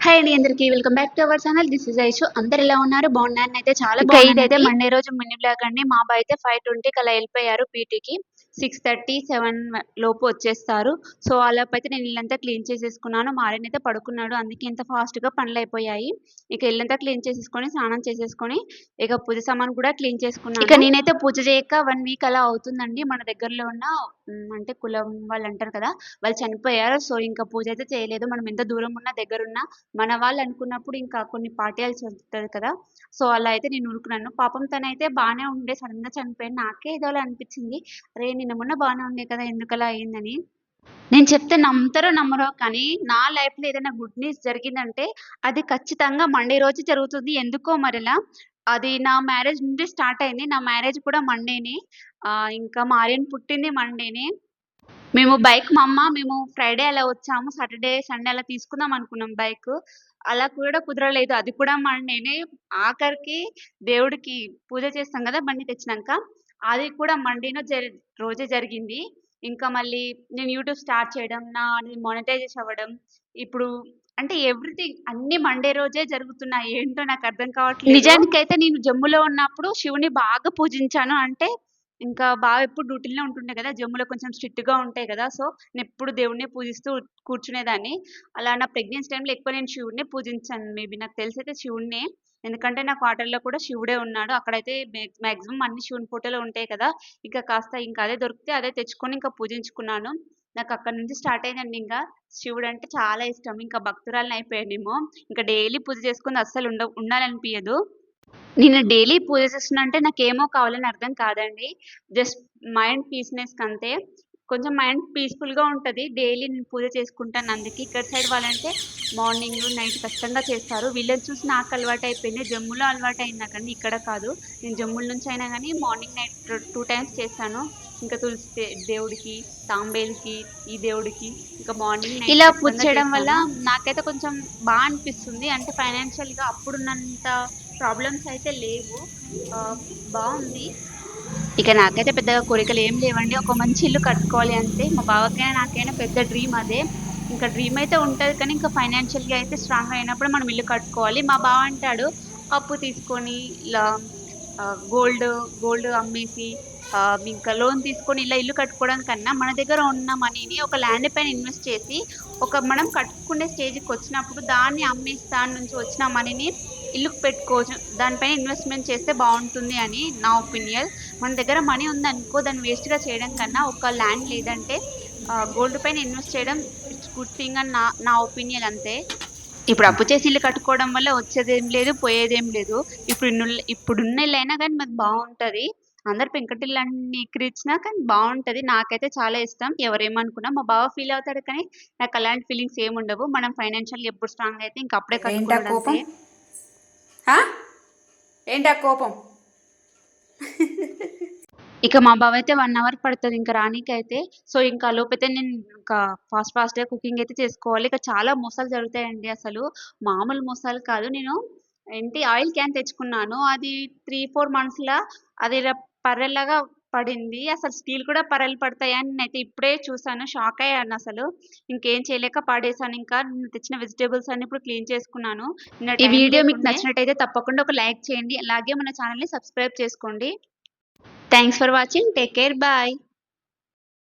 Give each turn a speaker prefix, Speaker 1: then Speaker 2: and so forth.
Speaker 1: Hi అండి అందరికి welcome back to our channel. This is Aishu. అందరు ఎలా ఉన్నారు? బాగున్నారని అయితే చాలా
Speaker 2: ఇదైతే
Speaker 1: బాగున్నానండి.
Speaker 2: మండే రోజు మినీ బ్లాగ్ అండి. మా అబ్బాయి అయితే 5:20కి అలా వెళ్ళిపోయారు పీటీకి. 6:30, 7 లోపు వచ్చేస్తారు. సో అలాపైతే నేను ఇల్లంతా క్లీన్ చేసేసుకున్నాను. మా ఆయన అయితే పడుకున్నాడు. అందుకే ఇంత ఫాస్ట్‌గా పనులు అయిపోయాయి. ఇక ఇల్లంతా క్లీన్ చేసేసుకొని, స్నానం చేసేసుకొని, ఇక పూజ సామాను కూడా క్లీన్ చేసుకున్నాను. ఇక నేనైతే పూజ చేయక 1 వీక్ అలా అవుతుందండి. మన దగ్గరలో ఉన్న అంటే కులం వాళ్ళు అంటారు కదా! వాళ్ళు చనిపోయారు. సో ఇంకా పూజ అయితే చేయలేదు. మనం ఎంత దూరం ఉన్నా, దగ్గరున్నా మన వాళ్ళు అనుకున్నప్పుడు ఇంకా కొన్ని పాటియాల్సి వస్తది కదా! సో అలా అయితే నేను ఊరుకున్నాను. పాపం తనైతే బానే ఉండే సడెన్‌గా చనిపోయింది. నాకే ఏదోలా అనిపించింది. అరే! నిన్న మొన్న బానే ఉండే కదా! ఎందుకలా అయిందని. నేను చెప్తే నమ్ముతారో నమ్మరో కానీ నా లైఫ్‌లో ఏదైనా గుడ్ న్యూస్ జరిగిందంటే అది ఖచ్చితంగా మండే రోజు జరుగుతుంది. ఎందుకో మరలా. అది నా మ్యారేజ్ నుండి స్టార్ట్ అయింది. నా మ్యారేజ్ కూడా మండేనే. ఇంకా మా ఆర్యన్ పుట్టింది మండేనే. మేము ఫ్రైడే అలా వచ్చాము. సాటర్‌డే, సండే అలా తీసుకుందాం అనుకున్నాం బైకు. అలా కూడా కుదరలేదు. అది కూడా మండేనే. ఆఖరికి దేవుడికి పూజ చేస్తాం గదా! బండి తెచ్చినంక. అది కూడా మండేనో రోజే జరిగింది. ఇంకా మళ్ళీ నేను యూట్యూబ్ స్టార్ట్ చేయడం, నాది మానిటైజేషన్ అవ్వడం. ఇప్పుడు అంటే ఎవ్రీథింగ్ అన్నీ మండే రోజే జరుగుతున్నాయి. ఏంటో నాకర్థం కావట్లేదు. నిజానికైతే నేను జమ్ములో ఉన్నప్పుడు శివుని బాగా పూజించాను. అంటే ఇంకా బావ ఎప్పుడు డ్యూటీలోనే ఉంటుండే గదా! జమ్ములో కొంచెం స్ట్రిక్ట్‌గా ఉంటాయి గదా! సో, నేనెప్పుడు దేవుడినే పూజిస్తూ కూర్చునేదాన్ని. అలా నా ప్రెగ్నెన్సీ టైమ్‌లో ఎక్కువ నేను శివుడినే పూజించాను. మేబీ నాకు తెలిసైతే శివుడినే. ఎందుకంటే నా క్వార్టర్‌లో కూడా శివుడే ఉన్నాడు. అక్కడైతే మాక్సిమం అన్ని శివుని ఫోటోలు ఉంటాయి కదా! ఇంకా కాస్త ఇంకా అదే దొరికితే అదే తెచ్చుకొని ఇంకా పూజించుకున్నాను. నాకు అక్కడి నుంచి స్టార్ట్ అయిందండి ఇంగ. శివుడంటే చాలా ఇష్టం. ఇంకా భక్తురాలిని అయిపోయానేమో. ఇంకా డైలీ పూజ చేసుకుంది అస్సలు ఉండాలనిపియదు. నేను డైలీ పూజ చేస్తున్నా అంటే నాకేమో కావాలని అర్థం కాదండి. జస్ట్ మైండ్ పీస్‌నెస్‌కంతే. కొంచెం మైండ్ పీస్‌ఫుల్‌గా ఉంటది. డైలీ నేను పూజ చేసుకుంటాను అందుకే. ఇక్కడ సైడ్ వాళ్ళంటే మార్నింగ్, నైట్ ఖచ్చితంగా చేస్తారు. వీళ్ళని చూసి నాకు అలవాటయిపోయింది. జమ్ములో అలవాటయింది నాకండి. ఇక్కడ కాదు. నేను జమ్ముల నుంచి అయినా గానీ మార్నింగ్, నైట్ 2 టైమ్స్ చేస్తాను. ఇంకా తులసి దేవుడికి, తాంబేలుకి, ఈ దేవుడికి ఇంకా మార్నింగ్, నైట్ ఇలా పూజ చేయడం వల్ల నాకైతే కొంచెం అనిపిస్తుంది. అంటే ఫైనాన్షియల్‌గా అప్పుడున్నంత ప్రాబ్లమ్స్ అయితే లేవు. ఆహ్, బావుంది. ఇక నాకైతే పెద్దగా కోరికలేం లేవండి. ఒక మంచి ఇల్లు కట్టుకోవాలి అంతే. మా బావకైనా, నాకైనా పెద్ద డ్రీమ్ అదే. ఇంకా డ్రీమ్ అయితే ఉంటది కానీ, ఇంకా ఫైనాన్షియల్‌గా అయితే స్ట్రాంగ్‌గా అయినప్పుడు మనం ఇల్లు కట్టుకోవాలి. మా బావ అంటాడు, అప్పు తీసుకొని ఇలా గోల్డ్ అమ్మేసి ఇంకా లోన్ తీసుకొని ఇలా ఇల్లు కట్టుకోవడం కన్నా, మన దగ్గర ఉన్న మనీని ఒక ల్యాండ్ పైన ఇన్వెస్ట్ చేసి, మనం కట్టుకునే స్టేజ్‌కొచ్చినప్పుడు దాన్ని అమ్మేసి దాని నుంచి వచ్చిన మనీని ఇల్లుకి పెట్టుకోవచ్చు. దానిపైన ఇన్వెస్ట్‌మెంట్ చేస్తే బావుంటుంది అని నా ఒపీనియన్. మన దగ్గర మనీ ఉందనుకో దాన్ని వేస్ట్‌గా చేయడం కన్నా ఒక ల్యాండ్ లేదంటే గోల్డ్ పైన ఇన్వెస్ట్ చేయడం ఇట్స్ గుడ్ థింగ్ అని నా నా ఒపీనియన్ అంతే. ఇప్పుడు అప్పు చేసి ఇల్లు కట్టుకోవడం వల్ల వచ్చేదేం లేదు, పోయేదేం లేదు. ఇప్పుడున్న ఇల్లయినా గానీ మాకు బావుంటది. అందరూ పెంకుటిల్లని ఎక్కిరిచ్చినా కానీ బావుంటది. నాకైతే చాలా ఇష్టం. ఎవరేమనుకున్నా మా బావ ఫీల్ అవుతాడు కానీ నాకు అలాంటి ఫీలింగ్స్ ఏముండవు. మనం ఫైనాన్షియల్‌గా ఎప్పుడు స్ట్రాంగ్ అయితే ఇంక అప్పుడే
Speaker 1: ఏంటా కోపం?
Speaker 2: కట్టుకునుడంతే.
Speaker 1: ఆ? ఏంటా కోపం?
Speaker 2: ఇక మా బావైతే 1 అవర్ పడతది ఇంక రానీకైతే. సో, ఇంకా ఆలోపైతే నేను ఇంకా ఫాస్ట్‌గా కుకింగ్ అయితే చేసుకోవాలి. ఇక చాలా మోసాలు జరుగుతాయండి అసలు. మామూలు మోసాలు కాదు. నేను ఆయిల్ క్యాన్ తెచ్చుకున్నాను. అది 3, 4 మంత్స్‌లా అది ఇలా పర్రెల్లాగా పడింది. అసలు స్టీల్ కూడా పర్రెలు పడతాయా అని నేనైతే ఇప్పుడే చూసాను. షాక్ అయ్యానసలు. ఇంకేం చేయలేక పడేసాను ఇంకా. నిన్న తెచ్చిన వెజిటబుల్స్ అన్నీ ఇప్పుడు క్లీన్ చేసుకున్నాను. ఈ వీడియో మీకు నచ్చినట్టయితే తప్పకుండా ఒక లైక్ చేయండి. అలాగే మన ఛానెల్‌ని సబ్స్క్రైబ్ చేసుకోండి. Thanks for watching. Take care. Bye.